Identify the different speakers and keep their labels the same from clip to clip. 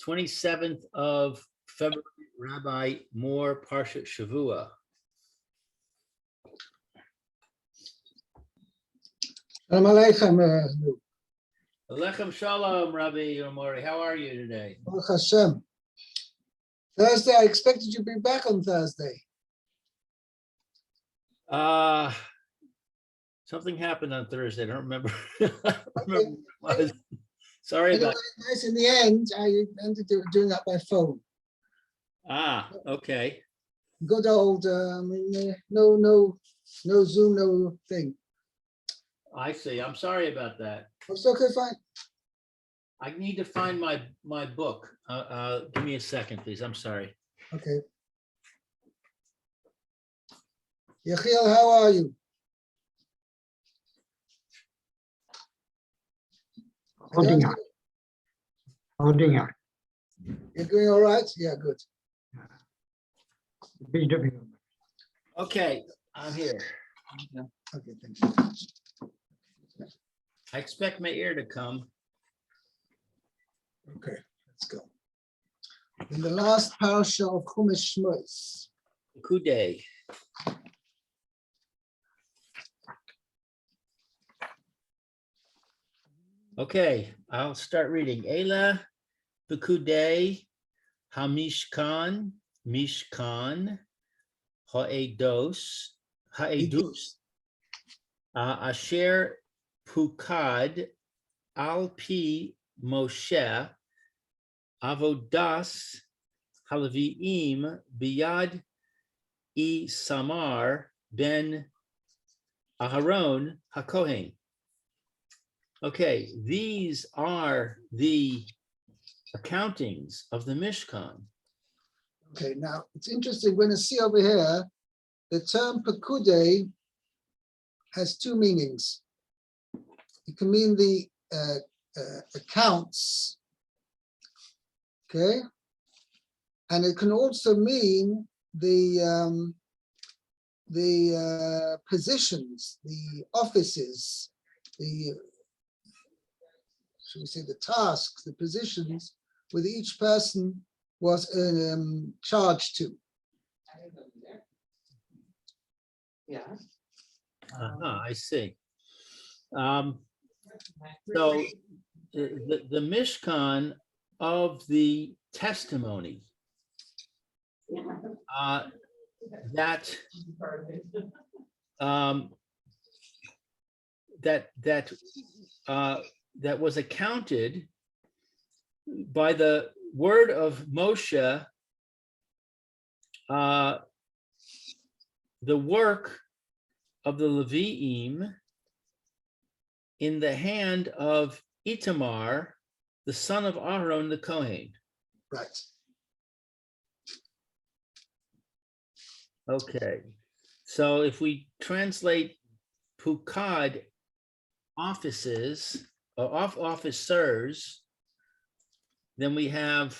Speaker 1: 27th of February, Rabbi Moore, Parsha Shavua.
Speaker 2: Shalom Aleichem.
Speaker 1: Alechem Shalom, Rabbi Mori. How are you today?
Speaker 2: Baruch Hashem. Thursday, I expected you to be back on Thursday.
Speaker 1: Something happened on Thursday. I don't remember. I don't remember what it was. Sorry
Speaker 2: Anyway,
Speaker 1: about it.
Speaker 2: nice. In the end, I ended up doing that by phone.
Speaker 1: Okay.
Speaker 2: Good old, no Zoom, no thing.
Speaker 1: I see. I'm sorry about that.
Speaker 2: It's okay, fine.
Speaker 1: I need to find my book. Give me a second, please. I'm sorry.
Speaker 2: Okay. Yechiel, how are you?
Speaker 3: Holding on. Holding on.
Speaker 2: You're doing all right? Yeah, good.
Speaker 3: BW.
Speaker 1: Okay, I'm here.
Speaker 2: Okay, thank you.
Speaker 1: I expect my ear to come.
Speaker 2: Okay, let's go. In the last Parsha of Chumash Shmos,
Speaker 1: Pekudei. Okay, I'll start reading. Ela Pekudei Hamishkan Mishkan Haedus Asher Pukad Al Pi Moshe Avodas Halaviim Biyad I Samar Ben Aharon HaKohen. Okay, these are the accountings of the Mishkan.
Speaker 2: Okay, now it's interesting when I see over here, the term Pekudei has two meanings. It can mean the accounts, okay, and it can also mean the positions, the offices, the, should we say, the tasks, the positions with each person was charged to.
Speaker 4: Yeah.
Speaker 1: I see. So the Mishkan of the testimony that was accounted by the word of Moshe, the work of the Leviim in the hand of Itamar, the son of Aaron the Kohen.
Speaker 2: Right.
Speaker 1: Okay, so if we translate Pukad offices or officers, then we have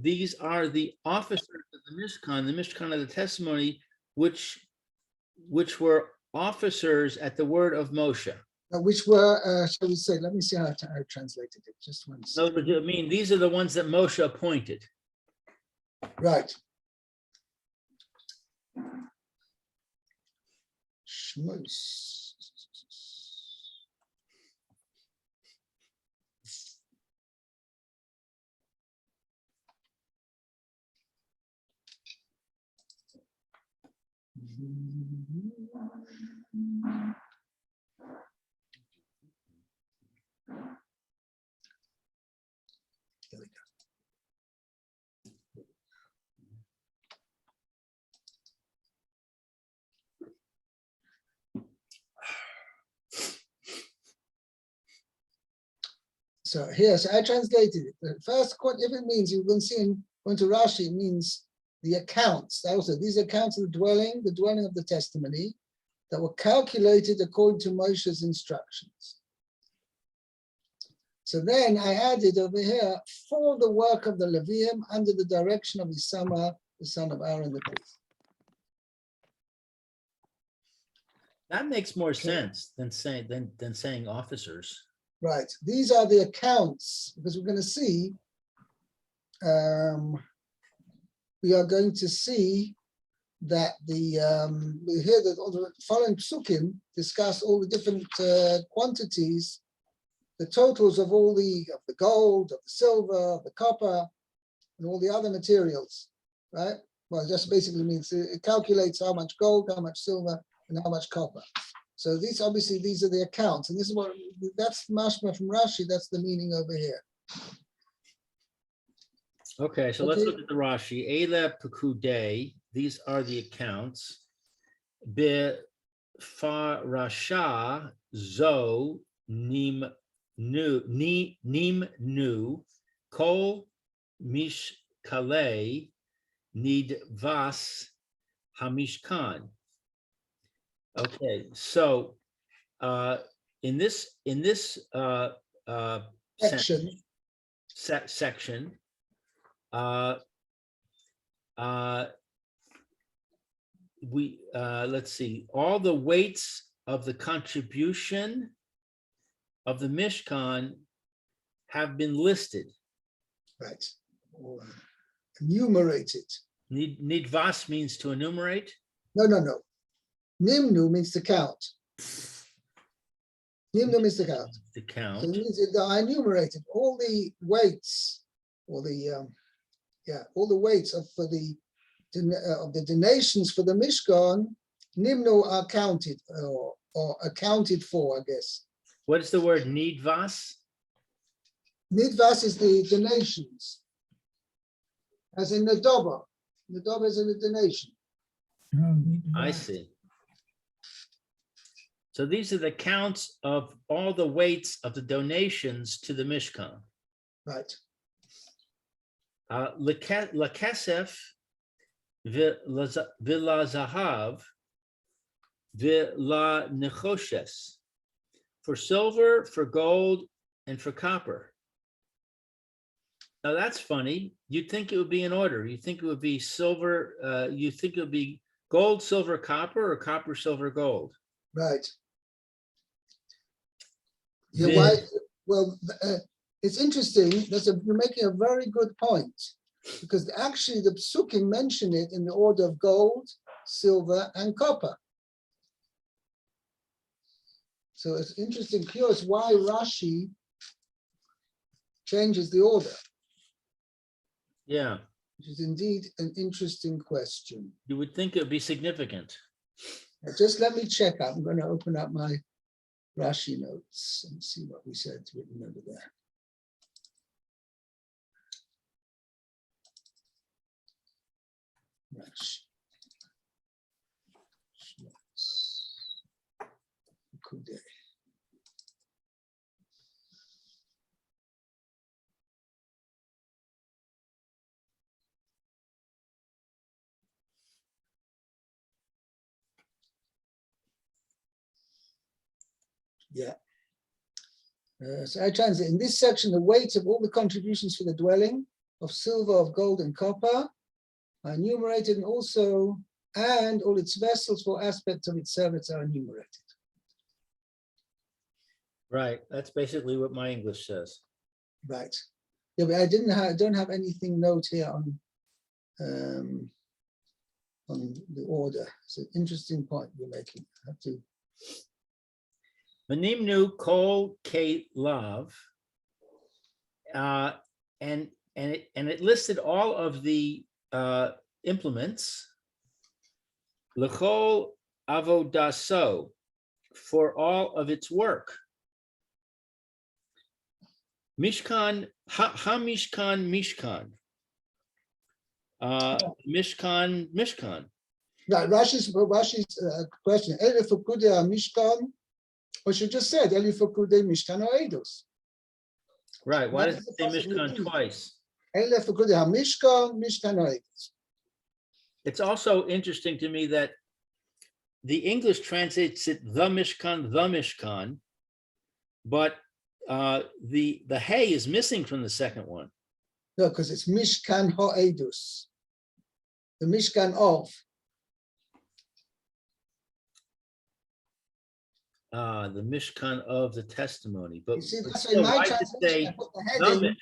Speaker 1: these are the officers of the Mishkan of the testimony, which were officers at the word of Moshe.
Speaker 2: Which were, shall we say, let me see how I translated it. Just one
Speaker 1: No,
Speaker 2: second.
Speaker 1: I mean, these are the ones that Moshe appointed.
Speaker 2: Right. Shmos. Here we go. So here, so I translated it. The first, if it means, you can see in going to Rashi, it means the accounts. Also, these accounts of the dwelling of the testimony that were calculated according to Moshe's instructions. So then I added over here for the work of the Levium under the direction of Isamar, the son of Aaron the priest.
Speaker 1: That makes more sense than saying officers.
Speaker 2: Right. These are the accounts, because we're going to see we are going to see that we hear that all the following psukim discuss all the different quantities, the totals of all the gold, of the silver, of the copper, and all the other materials, right? Well, it just basically means it calculates how much gold, how much silver, and how much copper. So these are the accounts, and this is what that's mashma from Rashi. That's the meaning over here.
Speaker 1: Okay, so let's look at the Rashi. Eile Pekudei. These are the accounts. Befarasha zo nimnu kol mishkalei nidvas hamishkan. Okay, so in this section, we let's see, all the weights of the contribution of the Mishkan have been listed.
Speaker 2: Right. Or enumerated.
Speaker 1: Nidvas means to enumerate?
Speaker 2: No. Nimnu means to count. Nimnu means to count.
Speaker 1: To count.
Speaker 2: So it means that I enumerated all the weights, or the all the weights of the donations for the Mishkan. Nimnu are counted or accounted for, I guess.
Speaker 1: What is the word nidvas?
Speaker 2: Nidvas is the donations, as in Nadaba. Nadaba is in a donation.
Speaker 1: I see. So these are the counts of all the weights of the donations to the Mishkan.
Speaker 2: Right.
Speaker 1: Lakesef v'la zahav v'la nechoshes. For silver, for gold, and for copper. Now that's funny. You'd think it would be in order. You think it would be silver. You think it would be gold, silver, copper, or copper, silver, gold.
Speaker 2: Right. Yeah. Why? Well, it's interesting. You're making a very good point, because actually the psukim mention it in the order of gold, silver, and copper. So it's interesting, curious why Rashi changes the order.
Speaker 1: Yeah.
Speaker 2: Which is indeed an interesting question.
Speaker 1: You would think it would be significant.
Speaker 2: Now just let me check. I'm going to open up my Rashi notes and see what we said written over there. Rashi. Pekudei. Yeah. So I translate in this section, the weights of all the contributions for the dwelling of silver, of gold, and copper are enumerated, and all its vessels for aspects of its service are enumerated.
Speaker 1: Right. That's basically what my English says.
Speaker 2: Right. Yeah, but I don't have anything note here on the order. It's an interesting point you're making. I have to.
Speaker 1: Manimnu kol ke lav, and it listed all of the implements. L'chol avodaso, for all of its work. Mishkan, ha-mishkan, mishkan. Mishkan.
Speaker 2: Right, Rashi's question. Ele Pekudei Mishkan, or she just said Ele Pekudei Mishkan or Eidos.
Speaker 1: Right. Why does it say Mishkan twice?
Speaker 2: Ele Pekudei Mishkan, Mishkan or Eidos.
Speaker 1: It's also interesting to me that the English translates it the Mishkan, but the hey is missing from the second one.
Speaker 2: No, because it's Mishkan Ha'edus, the Mishkan of.
Speaker 1: The Mishkan of the testimony. But
Speaker 2: you see, that's
Speaker 1: still,
Speaker 2: why my
Speaker 1: why does it say
Speaker 2: translation,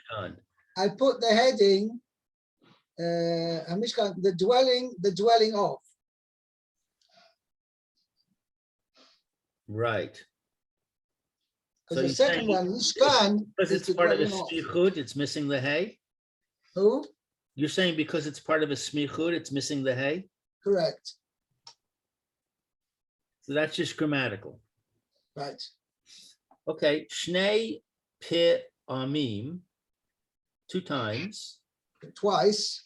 Speaker 2: I put the heading Hamishkan, the dwelling of.
Speaker 1: Right.
Speaker 2: Because the
Speaker 1: you're
Speaker 2: second
Speaker 1: saying
Speaker 2: one, Mishkan,
Speaker 1: because
Speaker 2: is
Speaker 1: it's
Speaker 2: the
Speaker 1: part of a
Speaker 2: dwelling of.
Speaker 1: smichut, it's missing the hay.
Speaker 2: Who?
Speaker 1: You're saying because it's part of a smichut, it's missing the hay.
Speaker 2: Correct.
Speaker 1: So that's just grammatical.
Speaker 2: Right.
Speaker 1: Okay, shnei pe amim, 2 times,
Speaker 2: Twice.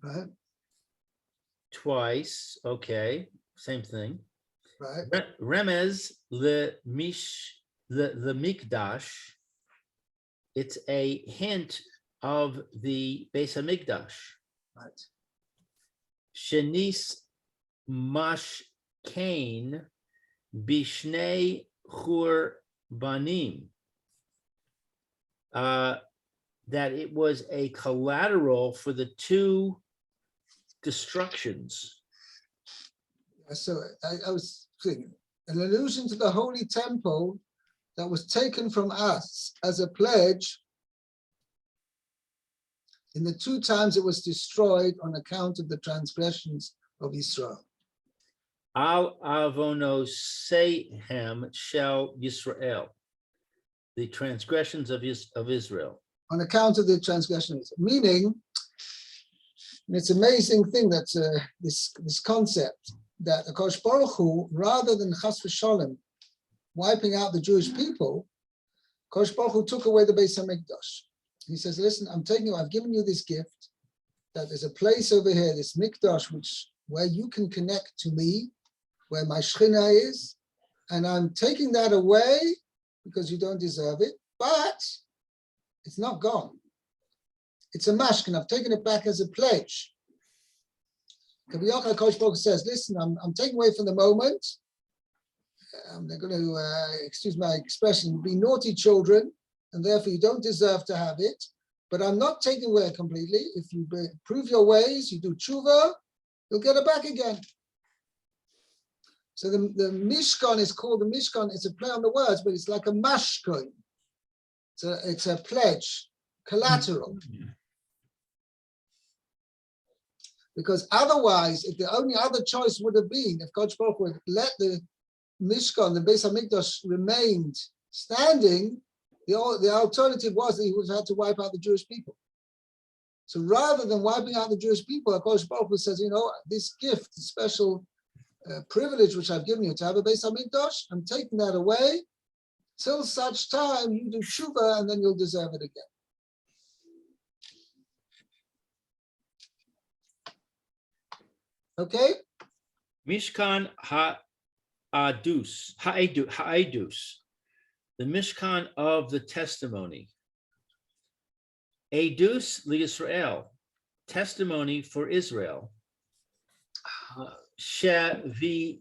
Speaker 2: Right.
Speaker 1: twice. Okay, same thing.
Speaker 2: Right.
Speaker 1: Remez le mikdash. It's a hint of the Beis Hamikdash.
Speaker 2: Right.
Speaker 1: Shenis mash kain bishnei chur banim. That it was a collateral for the 2 destructions.
Speaker 2: So I was thinking, an allusion to the holy temple that was taken from us as a pledge in the 2 times it was destroyed on account of the transgressions of Israel.
Speaker 1: Al avonosehem shel Yisrael, the transgressions of Israel.
Speaker 2: On account of the transgressions, meaning, and it's an amazing thing that this concept that Akash Baruch Hu, rather than Chas v'Shalom, wiping out the Jewish people, Akash Baruch Hu took away the Beis Hamikdash. He says, listen, I've given you this gift, that there's a place over here, this Mikdash, where you can connect to me, where my Shechina is, and I'm taking that away because you don't deserve it, but it's not gone. It's a mashkin. I've taken it back as a pledge. Kabiyach Kosh Baruch says, listen, I'm taking away from the moment. They're going to, excuse my expression, be naughty children, and therefore you don't deserve to have it. But I'm not taking away completely. If you prove your ways, you do tshuva, you'll get it back again. So the Mishkan is called the Mishkan. It's a play on the words, but it's like a mashkon. It's a pledge, collateral. Because otherwise, if the only other choice would have been, if Kodesh Baruch Hu would let the Mishkan, the Beis Hamikdash, remained standing, the alternative was that he would have had to wipe out the Jewish people. So rather than wiping out the Jewish people, Kodesh Baruch Hu says, this gift, special privilege which I've given you to have a Beis Hamikdash, I'm taking that away till such time you do tshuva, and then you'll deserve it again. Okay?
Speaker 1: Mishkan ha'adus, the Mishkan of the testimony. Edus liYisrael, testimony for Israel. Sheviter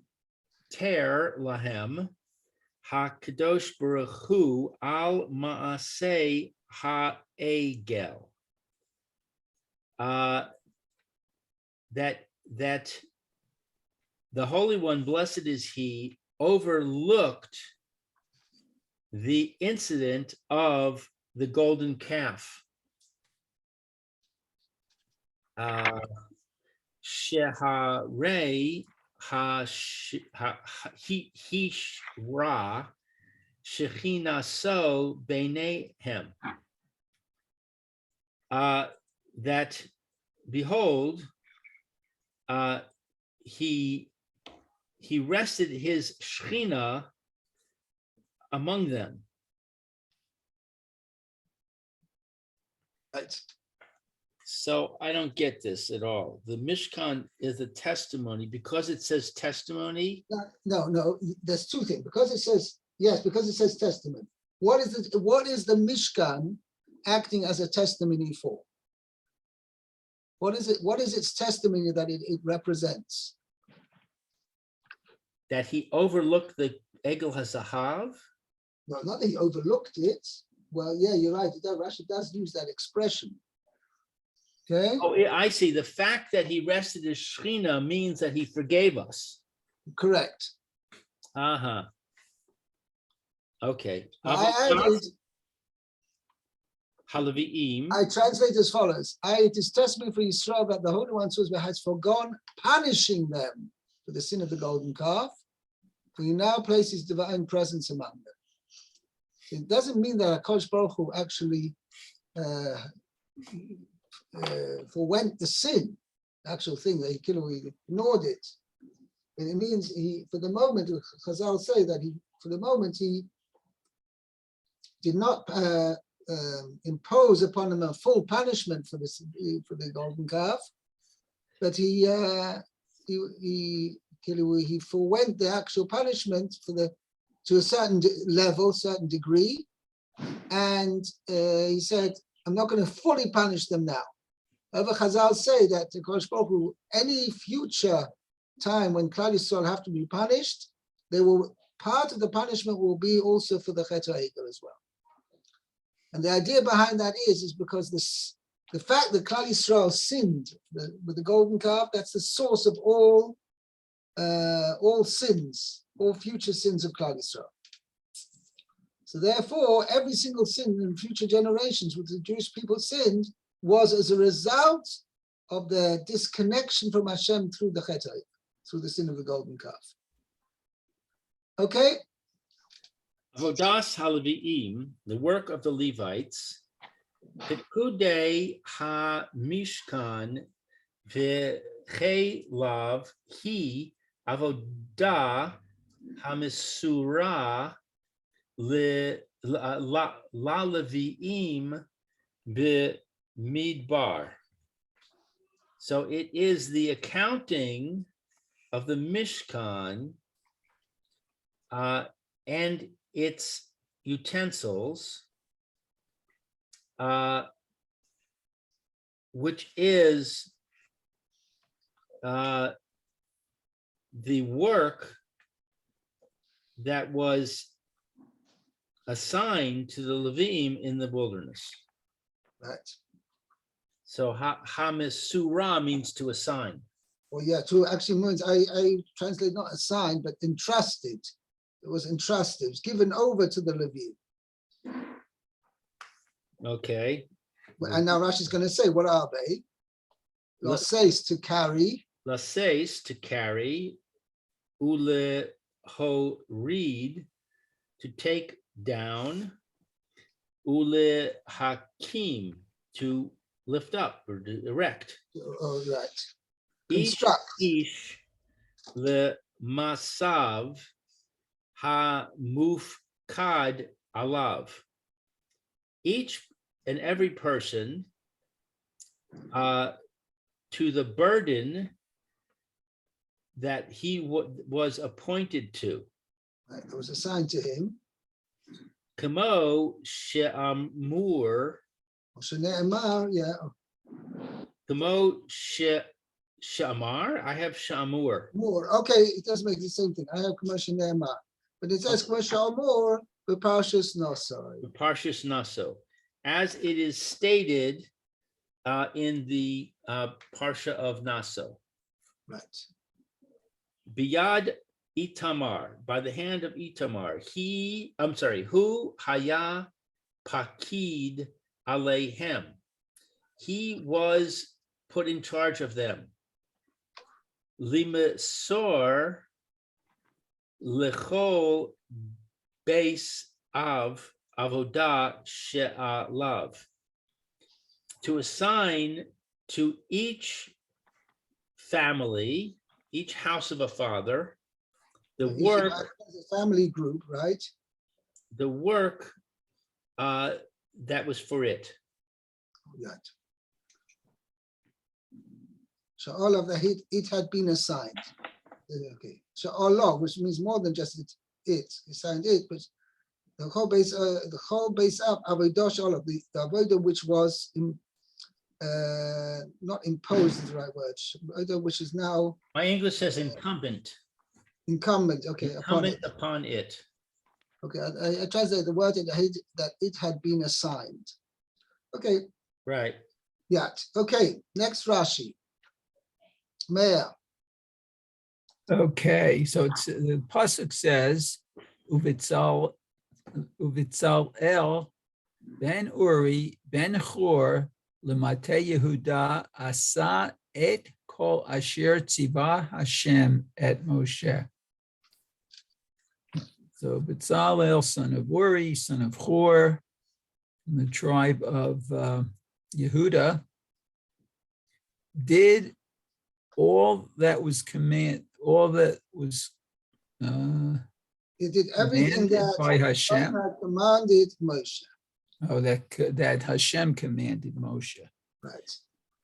Speaker 1: lahem hakadosh baruch hu al maaseh ha'egel. That the Holy One, blessed is He, overlooked the incident of the golden calf. Sheharei hishra shechinaso beinehem. That behold, he rested his Shechina among them.
Speaker 2: Right.
Speaker 1: So I don't get this at all. The Mishkan is a testimony because it says testimony.
Speaker 2: No. There's 2 things. Because it says testimony. What is the Mishkan acting as a testimony for? What is it? What is its testimony that it represents?
Speaker 1: That he overlooked the Egel HaZahav?
Speaker 2: No, not that he overlooked it. Well, yeah, you're right. Rashi does use that expression. Okay.
Speaker 1: Oh, I see. The fact that he rested his Shechina means that he forgave us.
Speaker 2: Correct.
Speaker 1: Okay.
Speaker 2: I added.
Speaker 1: Haleviim.
Speaker 2: I translate as follows. It is testimony for Yisrael that the Holy One has forgone punishing them for the sin of the golden calf, for he now places divine presence among them. It doesn't mean that HaKadosh Baruch Hu actually forwent the sin, the actual thing that he ignored it. And it means for the moment, Chazal say that for the moment, he did not impose upon them a full punishment for the golden calf, but he forwent the actual punishment to a certain level, certain degree, and he said, "I'm not going to fully punish them now." However, Chazal say that any future time when Klal Yisrael have to be punished, part of the punishment will be also for the Chet HaEgel as well. And the idea behind that is because the fact that Klal Yisrael sinned with the golden calf, that's the source of all sins, all future sins of Klal Yisrael. So therefore, every single sin in future generations which the Jewish people sinned was as a result of the disconnection from Hashem through the Chet HaEgel, through the sin of the golden calf. Okay?
Speaker 1: Avodas Haleviim, the work of the Levites, Pekudei ha-mishkan v'chelav hi avodah ha-mesura la-leviim b'midbar. So it is the accounting of the Mishkan and its utensils, which is the work that was assigned to the Levim in the wilderness.
Speaker 2: Right.
Speaker 1: So ha-mesura means to assign.
Speaker 2: Well, yeah, to actually means I translate not assigned, but entrusted. It was entrusted. It was given over to the Levim.
Speaker 1: Okay.
Speaker 2: And now Rashi's going to say, what are they? Laseis, to carry.
Speaker 1: Laseis, to carry. Ule ho read, to take down. Ule hakim, to lift up or to erect.
Speaker 2: Oh, right.
Speaker 1: Construct. Ish le masav ha mufkad alav. Each and every person to the burden that he was appointed to.
Speaker 2: Right. It was assigned to him.
Speaker 1: Kamo she'amur.
Speaker 2: She'ne'emar, yeah.
Speaker 1: Kamo she'amar. I have she'amur.
Speaker 2: More. Okay, it does make the same thing. I have Kamo Ne'emar, but it says Kamo she'amur b'Parshas Naso.
Speaker 1: Parshas Naso, as it is stated in the Parsha of Naso.
Speaker 2: Right.
Speaker 1: Biyad Itamar, by the hand of Itamar, hu haya pakid aleihem. He was put in charge of them. Limesor lechol beis av avodah she'alav. To assign to each family, each house of a father, the work,
Speaker 2: a family group, right?
Speaker 1: The work that was for it.
Speaker 2: Right. So all of the it had been assigned. Okay. So Allah, which means more than just it assigned it, but the whole base up avodah, all of the avodah which was not imposed is the right word, which is now.
Speaker 1: My English says incumbent.
Speaker 2: Incumbent, okay.
Speaker 1: Incumbent upon it.
Speaker 2: Okay, I translate the word that it had been assigned. Okay.
Speaker 1: Right.
Speaker 2: Yeah. Okay. Next Rashi. Meir.
Speaker 4: Okay, so it's the pasuk says, "Uvitzal el Ben Uri, Ben Chor, Lemate Yehuda, Asa et kol asher tziva Hashem et Moshe. So Bezalel, son of Uri, son of Chor, from the tribe of Yehuda, did all that was
Speaker 2: He did everything
Speaker 4: commanded
Speaker 2: that
Speaker 4: by
Speaker 2: God
Speaker 4: Hashem.
Speaker 2: had commanded Moshe.
Speaker 4: Oh, that Hashem commanded Moshe.
Speaker 2: Right.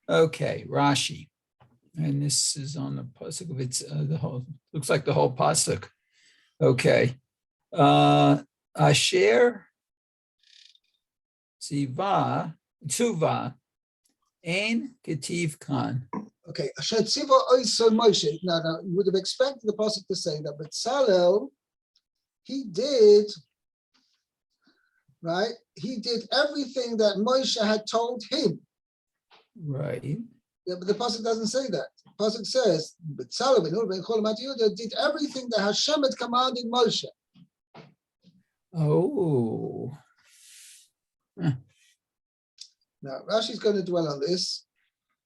Speaker 4: Okay, Rashi, and this is on the pasuk of it's the whole. Looks like the whole pasuk. Okay, Asher Tzuva Ein Ketiv Khan.
Speaker 2: Okay. Asher tziva oiso Moshe. Now, you would have expected the pasuk to say that, but Bezalel, he did, right? He did everything that Moshe had told him.
Speaker 4: Right.
Speaker 2: Yeah, but the pasuk doesn't say that. The pasuk says, Bezalel ben Uri ben Chol Mat Yehuda did everything that Hashem had commanded Moshe.
Speaker 4: Oh.
Speaker 2: Now, Rashi's going to dwell on this.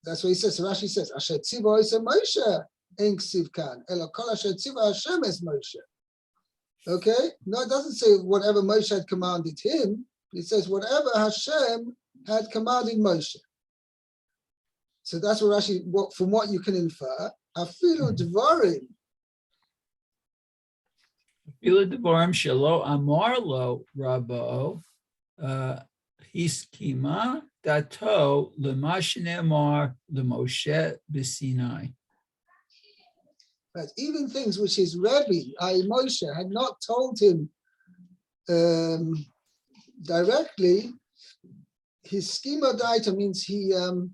Speaker 2: That's what he says. So Rashi says, Asher tziva oiso Moshe ein ksiv kan, elo kol asher tziva Hashem es Moshe. Okay? No, it doesn't say whatever Moshe had commanded him. It says whatever Hashem had commanded Moshe. So that's what Rashi, from what you can infer, afilu dvarim.
Speaker 4: Fila Devarim Shelo Amar Lo Rabbo Hiskima Dato Lemashne Amar Lemoshe B'Sinai.
Speaker 2: Right? Even things which his Rebbe, Moshe, had not told him directly, his schema daita means he how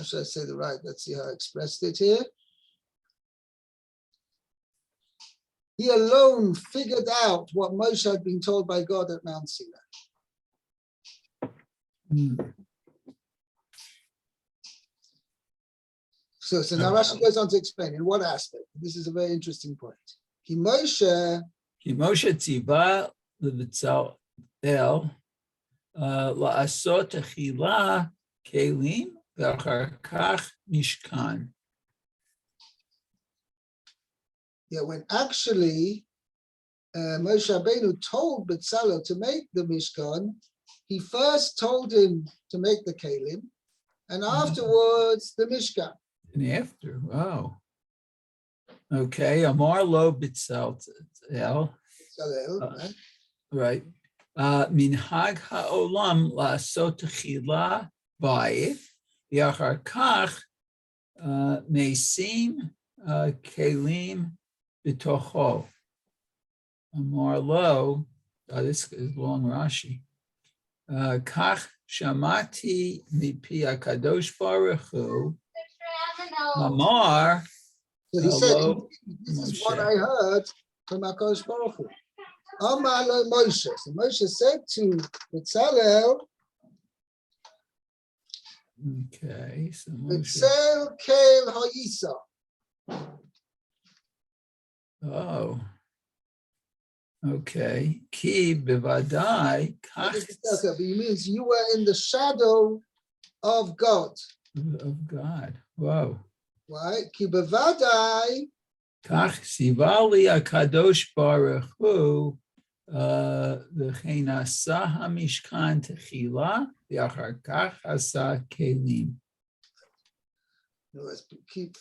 Speaker 2: should I say the right? Let's see how I expressed it here. He alone figured out what Moshe had been told by God at Mount Sinai. So now Rashi goes on to explain in what aspect. This is a very interesting point. Ki Moshe
Speaker 4: Tziva Levitzal La'asot Achila Kelim V'achar Kach Mishkan.
Speaker 2: Yeah, when actually Moshe Rabbeinu told Bezalel to make the Mishkan, he first told him to make the Kelim, and afterwards the Mishkan.
Speaker 4: And after, wow. Okay, Amar Lo B'Tzal, right. Minhag Ha'olam La'asot Techila B'ayit V'achar Kach Mesim Kelim B'tocho. Amar Lo, this is long Rashi. Kach Shamati Mipi HaKadosh Baruch Hu Amar.
Speaker 2: So he said,
Speaker 4: Hello,
Speaker 2: this is
Speaker 4: Moshe.
Speaker 2: what I heard from HaKadosh Baruch Hu. Amar lo Moshe. So Moshe said to Bezalel,
Speaker 4: Okay, so Moshe.
Speaker 2: Betzel kel ha'yisa.
Speaker 4: Oh. Okay. Ki bevadai
Speaker 2: What
Speaker 4: kach
Speaker 2: does it tell? But it means you were in the shadow of God.
Speaker 4: of God. Wow.
Speaker 2: Right? Ki bevadai.
Speaker 4: Kach sivali akadosh baruch hu v'chein asa hamishkan techila v'achar kach asa kelim.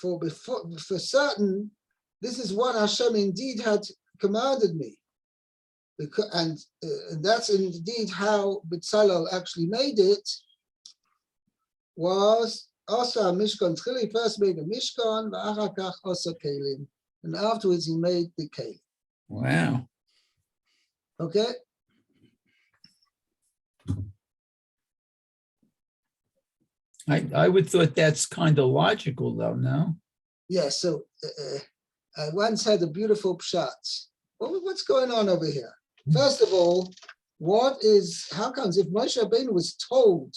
Speaker 2: For certain, this is what Hashem indeed had commanded me. And that's indeed how Bezalel actually made it, was Asa Mishkan. He first made a Mishkan, v'achar kach asa kelim. And afterwards he made the kelim.
Speaker 4: Wow.
Speaker 2: Okay?
Speaker 4: I would thought that's kind of logical though, no?
Speaker 2: Yeah, so I once had a beautiful pshat. What's going on over here? First of all, how comes if Moshe Rabbeinu was told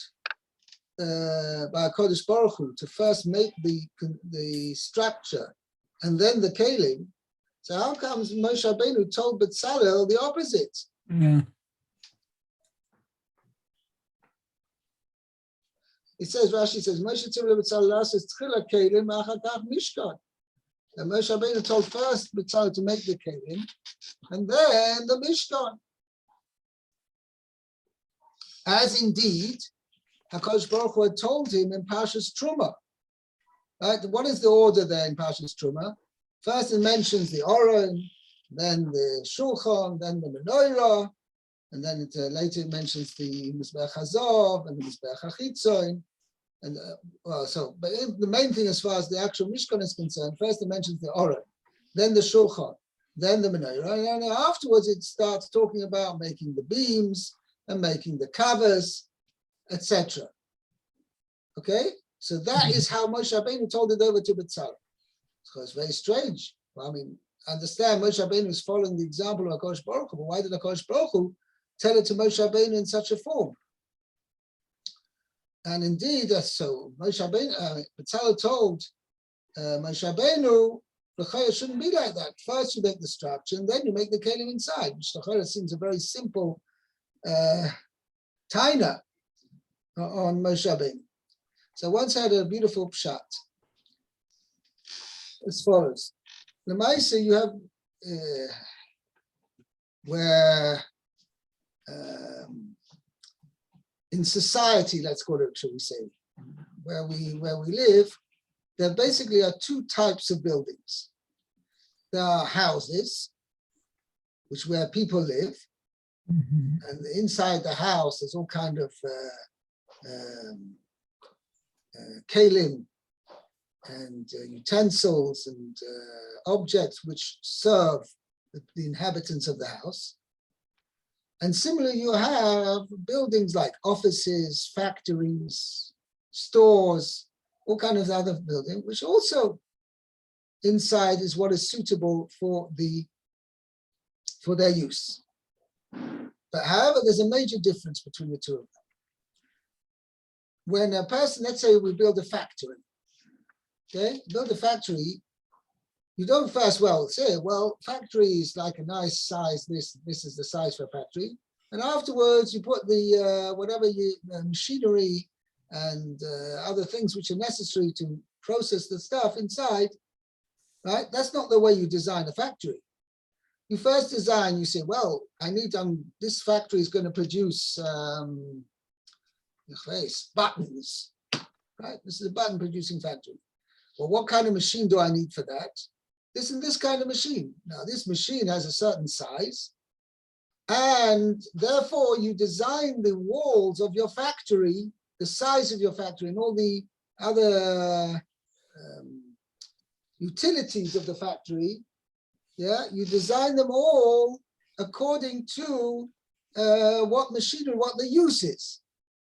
Speaker 2: by Kodesh Baruch Hu to first make the structure and then the kelim, so how comes Moshe Rabbeinu told Bezalel the opposite?
Speaker 4: Yeah.
Speaker 2: It says, Rashi says, Moshe tzivah B'Tzalel says, Tchila kelim, achar kach mishkan. And Moshe Rabbeinu told first B'Tzalel to make the kelim, and then the mishkan. As indeed, HaKadosh Baruch Hu had told him in Parshas Truma. Right? What is the order there in Parshas Truma? First it mentions the Oren, then the Shulchan, then the Menorah, and then later it mentions the Mizbeach Hazov and the Mizbeach HaChitzon. And but the main thing as far as the actual Mishkan is concerned, first it mentions the Oren, then the Shulchan, then the Menorah, and afterwards it starts talking about making the beams and making the covers, etc. Okay, so that is how Moshe Rabbeinu told it over to B'Tzalel. So it's very strange. Well, I mean, I understand Moshe Rabbeinu is following the example of HaKadosh Baruch Hu, but why did HaKadosh Baruch Hu tell it to Moshe Rabbeinu in such a form? And indeed, so Moshe Rabbeinu, B'Tzalel told Moshe Rabbeinu, it shouldn't be like that. First you make the structure, and then you make the kelim inside, which seems a very simple taina on Moshe Rabbeinu. So once I had a beautiful pshat as follows. The Maisa you have where in society, let's call it, shall we say, where we live, there basically are two types of buildings. There are houses, which where people live, and inside the house there's all kind of kelim and utensils and objects which serve the inhabitants of the house. And similarly, you have buildings like offices, factories, stores, all kind of other buildings, which also inside is what is suitable for their use. But however, there's a major difference between the two of them. When a person, let's say we build a factory, okay, build a factory, you don't first, say, factory is like a nice size, this is the size for a factory. And afterwards you put the, machinery and other things which are necessary to process the stuff inside, right? That's not the way you design a factory. You first design, you say, I need, this factory is going to produce buttons, right? This is a button producing factory. Well, what kind of machine do I need for that? This and this kind of machine. Now, this machine has a certain size, and therefore you design the walls of your factory, the size of your factory, and all the other utilities of the factory. Yeah, you design them all according to what machinery, what the use is.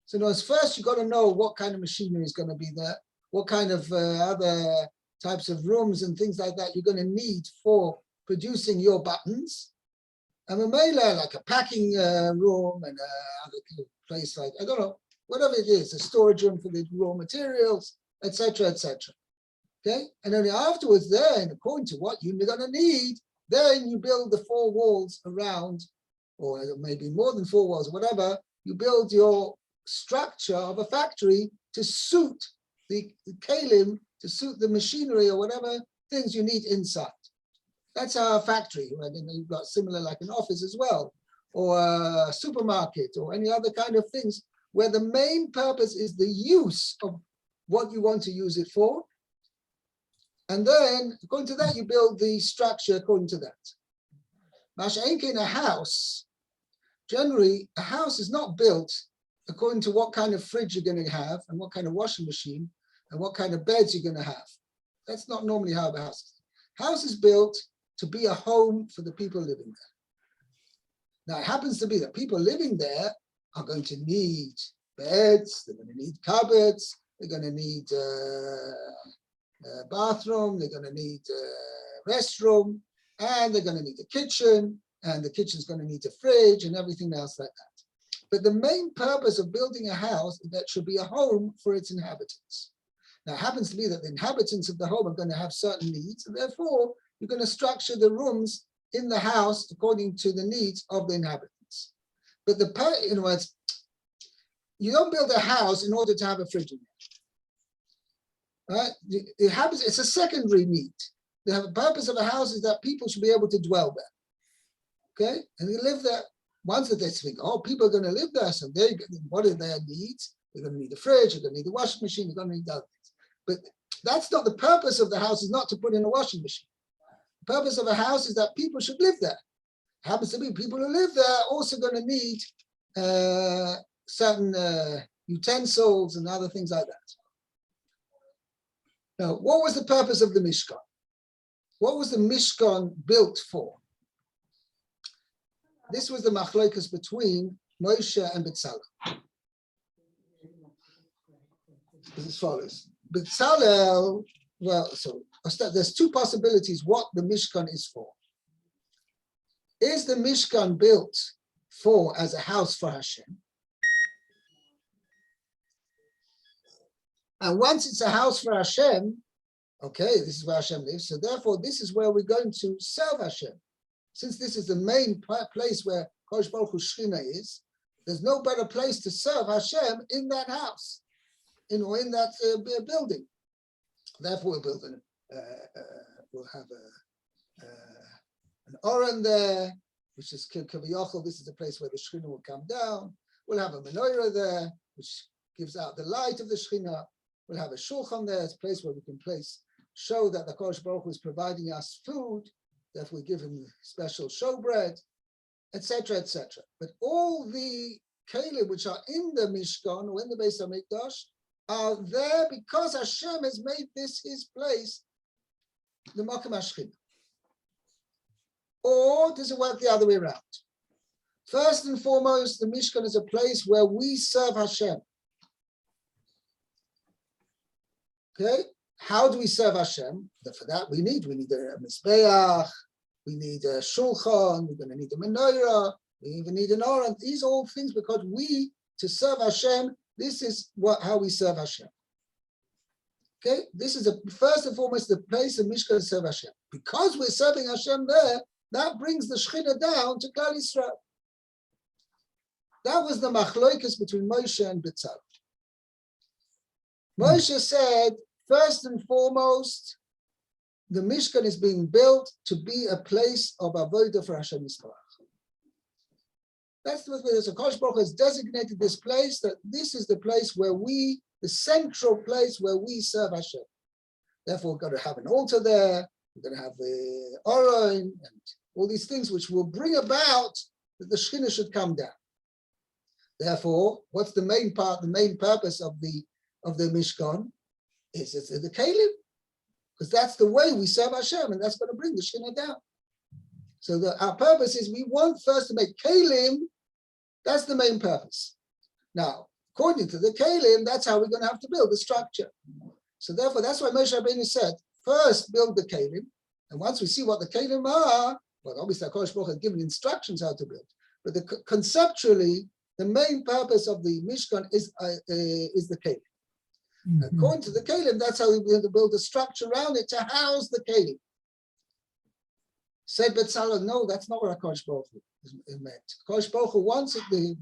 Speaker 2: So, first you got to know what kind of machinery is going to be there, what kind of other types of rooms and things like that you're going to need for producing your buttons. And a mailer, like a packing room and other place like, I don't know, whatever it is, a storage room for the raw materials, etc., etc. Okay, and only afterwards then, according to what you're going to need, then you build the four walls around, or maybe more than four walls, or whatever, you build your structure of a factory to suit the kelim, to suit the machinery or whatever things you need inside. That's our factory. I think you've got similar like an office as well, or a supermarket, or any other kind of things where the main purpose is the use of what you want to use it for. And then, according to that, you build the structure according to that. Masha'enke in a house, generally, a house is not built according to what kind of fridge you're going to have and what kind of washing machine and what kind of beds you're going to have. That's not normally how a house is. House is built to be a home for the people living there. Now, it happens to be that people living there are going to need beds, they're going to need cupboards, they're going to need a bathroom, they're going to need a restroom, and they're going to need a kitchen, and the kitchen's going to need a fridge and everything else like that. But the main purpose of building a house is that it should be a home for its inhabitants. Now, it happens to be that the inhabitants of the home are going to have certain needs, and therefore you're going to structure the rooms in the house according to the needs of the inhabitants. But in other words, you don't build a house in order to have a fridge in it. Right? It happens, it's a secondary need. The purpose of a house is that people should be able to dwell there. Okay? And you live there. Once that they think, oh, people are going to live there, so what are their needs? They're going to need a fridge, they're going to need a washing machine, they're going to need other things. But that's not the purpose of the house, is not to put in a washing machine. The purpose of a house is that people should live there. It happens to be people who live there are also going to need certain utensils and other things like that. Now, what was the purpose of the Mishkan? What was the Mishkan built for? This was the machlokas between Moshe and Betzalel. It's as follows. Betzalel, well, so there's two possibilities what the Mishkan is for. Is the Mishkan built for as a house for Hashem? And once it's a house for Hashem, okay, this is where Hashem lives, so therefore this is where we're going to serve Hashem. Since this is the main place where Kodesh Baruch Hu Shechina is, there's no better place to serve Hashem in that house, in that building. Therefore, we'll have an Oren there, which is Kaviyachol. This is the place where the Shechina will come down. We'll have a menorah there, which gives out the light of the Shechina. We'll have a shulchan there, it's a place where we can show that the Kodesh Baruch Hu is providing us food. Therefore, we give him special showbread, etc., etc. But all the kelim which are in the Mishkan or in the Beis HaMikdash are there because Hashem has made this his place, the Makom HaShechina. Or does it work the other way around? First and foremost, the Mishkan is a place where we serve Hashem. Okay? How do we serve Hashem? For that, we need a mizbeach, we need a shulchan, we're going to need a menorah, we even need an oren. These are all things because to serve Hashem, this is how we serve Hashem. Okay, this is first and foremost the place of Mishkan to serve Hashem. Because we're serving Hashem there, that brings the Shechina down to Klal Yisrael. That was the machloikas between Moshe and Betzalel. Moshe said, first and foremost, the Mishkan is being built to be a place of avodah for Hashem Yisrael. That's what the Kodesh Baruch Hu has designated this place, that this is the place where the central place where we serve Hashem. Therefore, we're going to have an altar there, we're going to have the Oron, and all these things which will bring about that the Shechina should come down. Therefore, what's the main purpose of the Mishkan? Is the kelim, because that's the way we serve Hashem, and that's going to bring the Shechina down. So our purpose is we want first to make kelim. That's the main purpose. Now, according to the kelim, that's how we're going to have to build the structure. So therefore, that's why Moshe Rabbeinu said, first build the kelim, and once we see what the kelim are, well, obviously, Kodesh Baruch Hu had given instructions how to build, but conceptually, the main purpose of the Mishkan is the kelim. Mm-hmm. According to the kelim, that's how we're going to build a structure around it to house the kelim. Said Betzalel, no, that's not what HaKadosh Baruch Hu meant. HaKadosh Baruch Hu wants the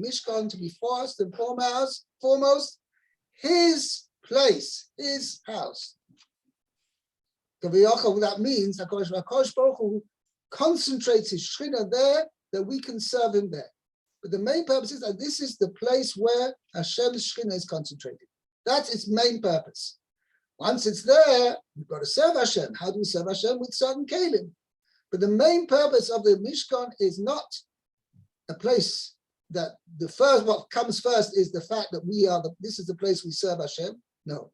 Speaker 2: Mishkan to be first and foremost his place, his house. That means HaKadosh Baruch Hu concentrates his Shechina there, that we can serve him there. But the main purpose is that this is the place where Hashem's Shechina is concentrated. That's its main purpose. Once it's there, we've got to serve Hashem. How do we serve Hashem? With certain kelim. But the main purpose of the Mishkan is not a place that what comes first is the fact that this is the place we serve Hashem. No.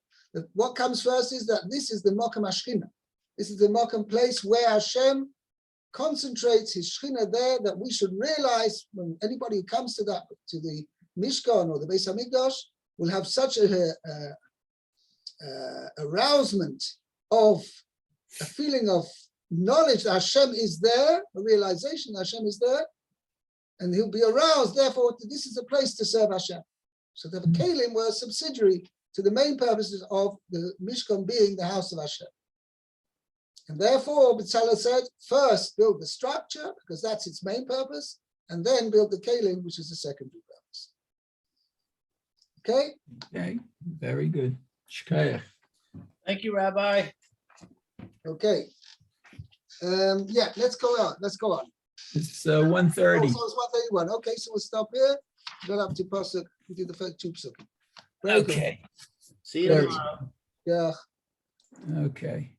Speaker 2: What comes first is that this is the Makom HaShechina. This is the Makom place where Hashem concentrates his Shechina there, that we should realize when anybody who comes to the Mishkan or the Beis HaMikdash will have such a arousement of a feeling of knowledge that Hashem is there, a realization that Hashem is there, and he'll be aroused. Therefore, this is a place to serve Hashem. So the kelim were subsidiary to the main purposes of the Mishkan being the house of Hashem. And therefore, Betzalel said, first build the structure, because that's its main purpose, and then build the kelim, which is the secondary purpose. Okay,
Speaker 4: Okay, very good. Shkayach.
Speaker 1: Thank you, Rabbi.
Speaker 2: okay. Yeah, let's go on.
Speaker 4: It's
Speaker 2: Oh,
Speaker 4: 1:30.
Speaker 2: so it's 131. Okay, so we'll stop here. Go up to Pasuk. We did the first two Pasukim. Very good.
Speaker 4: Okay,
Speaker 1: See you
Speaker 4: Very-
Speaker 1: tomorrow.
Speaker 2: Yeah.
Speaker 4: okay.